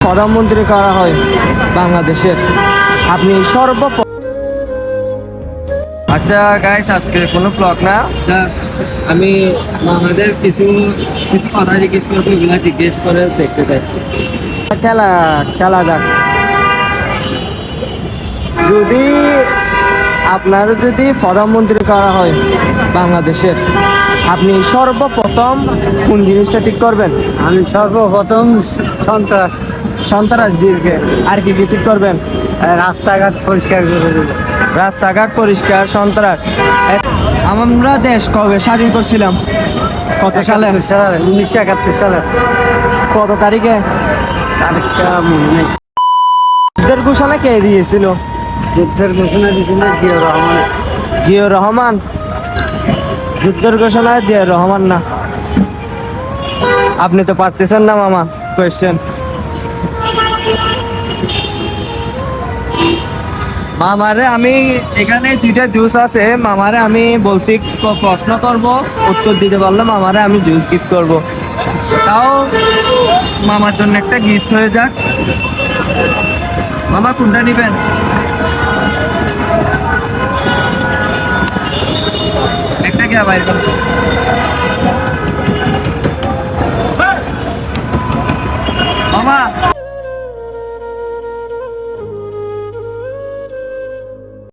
প্রধানমন্ত্রী করা হয় বাংলাদেশের, আপনি আচ্ছা গাইস, আজকে কোনো ব্লগ না, আমি আমাদের কিছু কিছু কথা জিজ্ঞেস করবো, এগুলা জিজ্ঞেস করে দেখতে চাই। খেলা খেলা যাক। যদি যদি প্রধানমন্ত্রী করা হয় বাংলাদেশের, আপনি সর্বপ্রথম কোন জিনিসটা ঠিক করবেন? আমি সর্বপ্রথম সন্ত্রাস দীর্ঘে আর কি কি ঠিক করবেন? রাস্তাঘাট পরিষ্কার করে দেবো। রাস্তাঘাট পরিষ্কার, সন্ত্রাস। আমরা দেশ কবে স্বাধীন করছিলাম? কত সালে? 1971 সালে। কত তারিখে? তারিখটা মনে নেই। যুদ্ধের ঘোষণা কে দিয়েছিল? যুদ্ধের ঘোষণা দিয়েছিল জিয়াউর রহমান। জিয়াউর রহমান? যুদ্ধের ঘোষণা জিয়াউর রহমান না। আপনি তো পারতেছেন না মামা কোয়েশ্চেন। মামারে আমি এখানে দুইটা জুস আছে, মামারে আমি বলছি প্রশ্ন করব, উত্তর দিতে পারলে মামারে আমি জুস গিফট করব। তাও মামার জন্য একটা গিফট হয়ে যাক। মামা কোনটা নিবেন? একটা কি আবার মামা